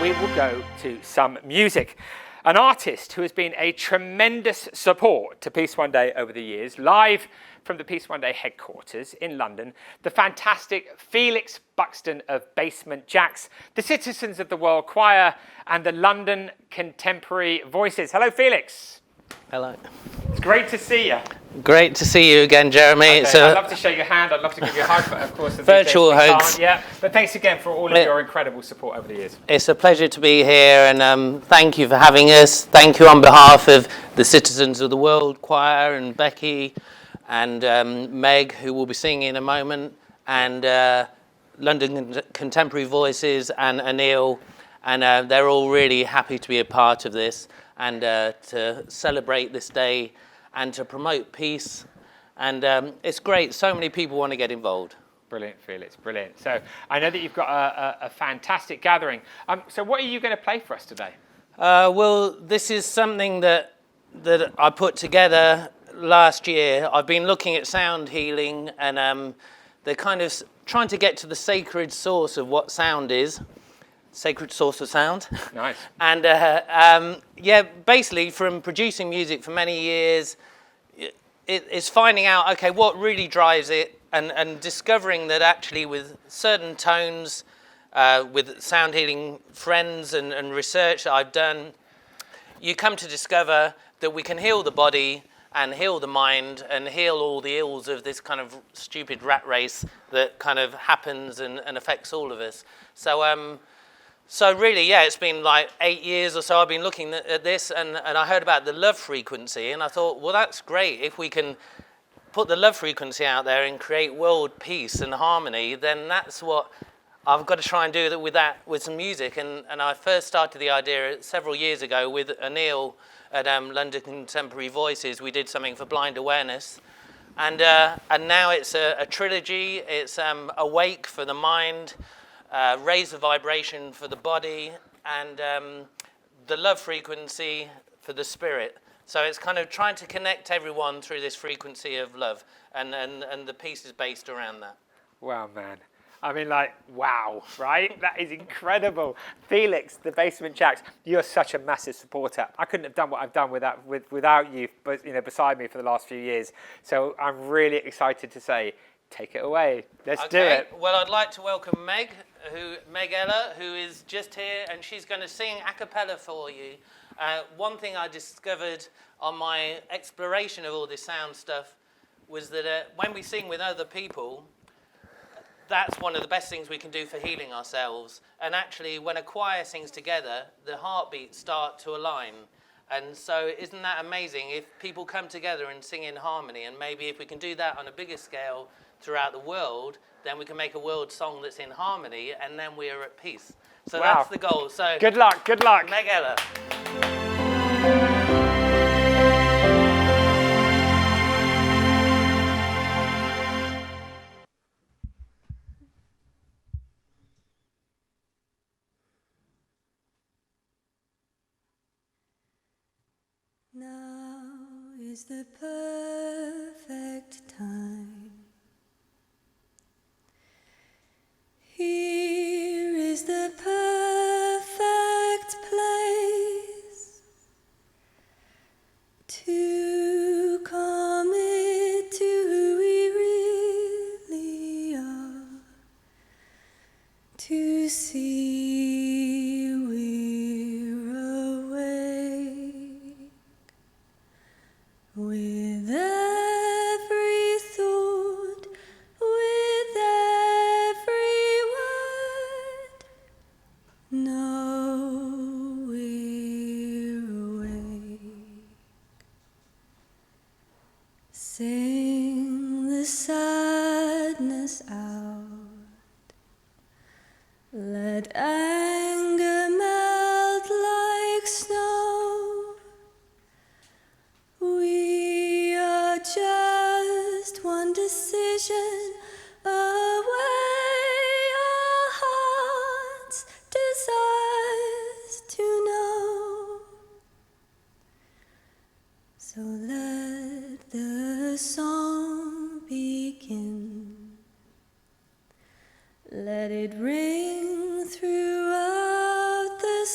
we will go to some music. An artist who has been a tremendous support to Peace One Day over the years, live from the Peace One Day headquarters in London, the fantastic Felix Buxton of Basement Jaxx, the Citizens of the World Choir, and the London Contemporary Voices. Hello, Felix. Hello. It's great to see you. Great to see you again, Jeremy. Okay, I'd love to shake your hand. I'd love to give you a hug, but of course, virtual hugs. Yeah, but thanks again for all of your incredible support over the years. It's a pleasure to be here, and thank you for having us. Thank you on behalf of the Citizens of the World Choir and Becky and Meg, who will be singing in a moment, and London Contemporary Voices and Anil, and they're all really happy to be a part of this and to celebrate this day and to promote peace. And it's great. So many people want to get involved. Brilliant, Felix, brilliant. So I know that you've got a fantastic gathering. So what are you going to play for us today? Well, this is something that I put together last year. I've been looking at sound healing, and they're kind of trying to get to the sacred source of what sound is. Sacred source of sound. Nice. And yeah, basically from producing music for many years, it's finding out, okay, what really drives it, and discovering that actually with certain tones, with sound healing friends and research that I've done, you come to discover that we can heal the body and heal the mind and heal all the ills of this kind of stupid rat race that kind of happens and affects all of us. So really, yeah, it's been like 8 years or so I've been looking at this, and I heard about the love frequency, and I thought, well, that's great. If we can put the love frequency out there and create world peace and harmony, then that's what I've got to try and do with some music. And I first started the idea several years ago with Anil at London Contemporary Voices. We did something for blind awareness. And now it's a trilogy. It's Awake for the mind, raise the vibration for the body, and the love frequency for the spirit. So it's kind of trying to connect everyone through this frequency of love, and the piece is based around that. Wow, man. I mean, like, wow, right? That is incredible. Felix, the Basement Jaxx, you're such a massive supporter. I couldn't have done what I've done without you, but beside me for the last few years. So I'm really excited to say, take it away. Let's do it. Well, I'd like to welcome Meg Ella, who is just here, and she's going to sing a cappella for you. One thing I discovered on my exploration of all this sound stuff was that when we sing with other people, that's one of the best things we can do for healing ourselves. And actually, when a choir sings together, the heartbeats start to align. And so isn't that amazing if people come together and sing in harmony? And maybe if we can do that on a bigger scale throughout the world, then we can make a world song that's in harmony, and then we are at peace. So wow. That's the goal. So good luck, good luck. Meg Ella. Now is the perfect time. Here is the perfect place to commit to who we really are, to see we're awake with every thought, with every word. Know we're awake. Sing the sadness out. Let anger melt like snow. We are just one decision away. Our hearts desires to know. So let the song begin. Let it ring throughout the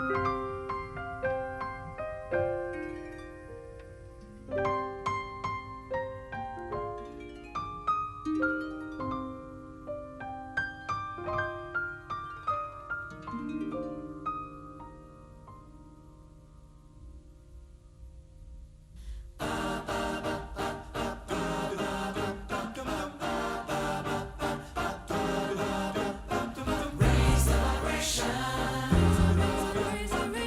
Raise the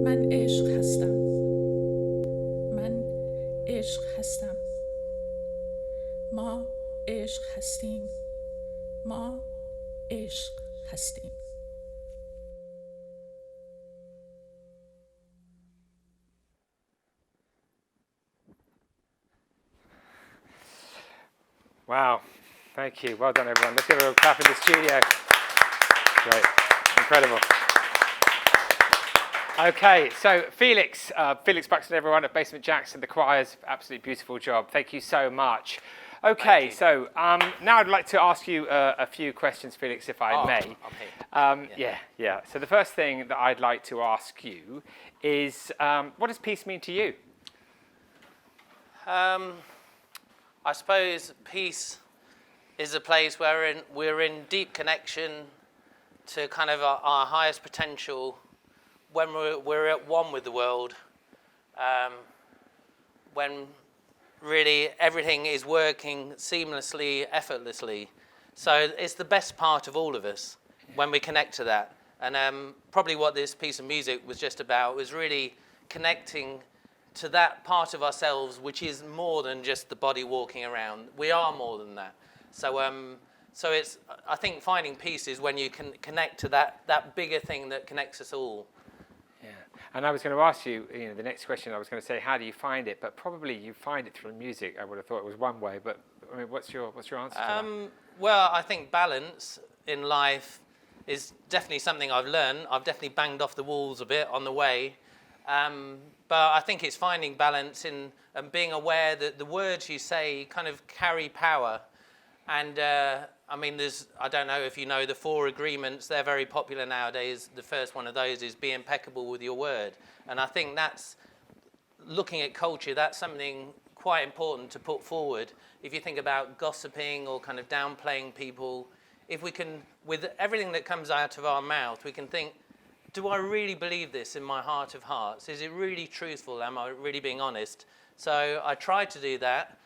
من عشق هستم. من عشق هستم. ما عشق هستیم. ما عشق هستیم. Wow, thank you. Well done, everyone. Let's give a clap in the studio. Great, incredible. Okay, so Felix Buxton, everyone at Basement Jaxx and the choirs, absolutely beautiful job. Thank you so much. Okay, so now I'd like to ask you a few questions, Felix, if I may. Yeah. So the first thing that I'd like to ask you is, what does peace mean to you? I suppose peace is a place where we're in deep connection to kind of our highest potential when we're at one with the world, when really everything is working seamlessly, effortlessly. So it's the best part of all of us when we connect to that. And probably what this piece of music was just about was really connecting to that part of ourselves which is more than just the body walking around. We are more than that. So it's, I think finding peace is when you can connect to that bigger thing that connects us all. Yeah, and I was going to ask you, the next question I was going to say, how do you find it? But probably you find it through music. I would have thought it was one way, but I mean, what's your answer to that? Well, I think balance in life is definitely something I've learned. I've definitely banged off the walls a bit on the way. But I think it's finding balance in and being aware that the words you say kind of carry power. And I mean, I don't know if you know the 4 agreements, they're very popular nowadays. The first one of those is be impeccable with your word. And I think that's, looking at culture, that's something quite important to put forward. If you think about gossiping or kind of downplaying people, if we can, with everything that comes out of our mouth, we can think, do I really believe this in my heart of hearts? Is it really truthful? Am I really being honest? So I try to do that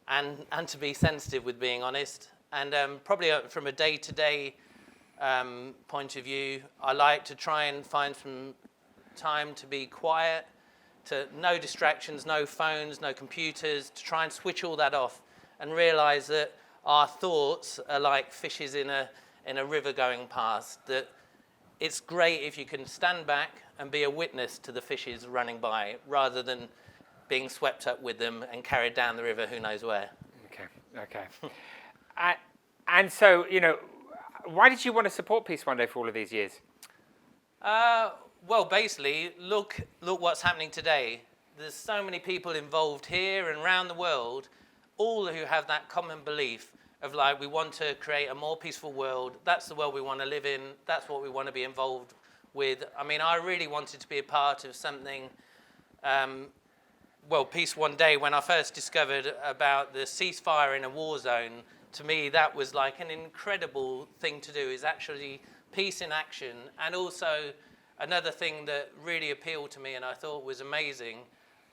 and to be sensitive with being honest. And probably from a day-to-day point of view, I like to try and find some time to be quiet, to no distractions, no phones, no computers, to try and switch all that off and realize that our thoughts are like fishes in a river going past, that it's great if you can stand back and be a witness to the fishes running by rather than being swept up with them and carried down the river who knows where. Okay. And so, why did you want to support Peace One Day for all of these years? Well, basically, look what's happening today. There's so many people involved here and around the world, all who have that common belief of like, we want to create a more peaceful world. That's the world we want to live in. That's what we want to be involved with. I mean, I really wanted to be a part of something. Peace One Day, when I first discovered about the ceasefire in a war zone, to me that was like an incredible thing to do, is actually peace in action. And also another thing that really appealed to me and I thought was amazing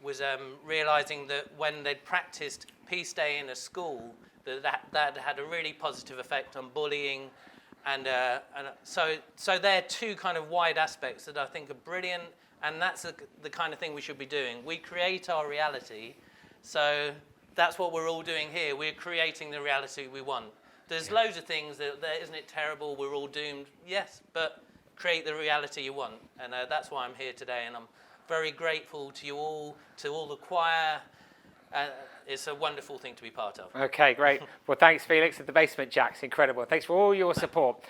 was realizing that when they'd practiced Peace Day in a school, that had a really positive effect on bullying. And so they're 2 kind of wide aspects that I think are brilliant. And that's the kind of thing we should be doing. We create our reality. So that's what we're all doing here. We're creating the reality we want. There's loads of things isn't it terrible? We're all doomed. Yes, but create the reality you want. And that's why I'm here today. And I'm very grateful to you all, to all the choir. It's a wonderful thing to be part of. Okay, great. Well, thanks, Felix, at the Basement Jaxx. Incredible. Thanks for all your support.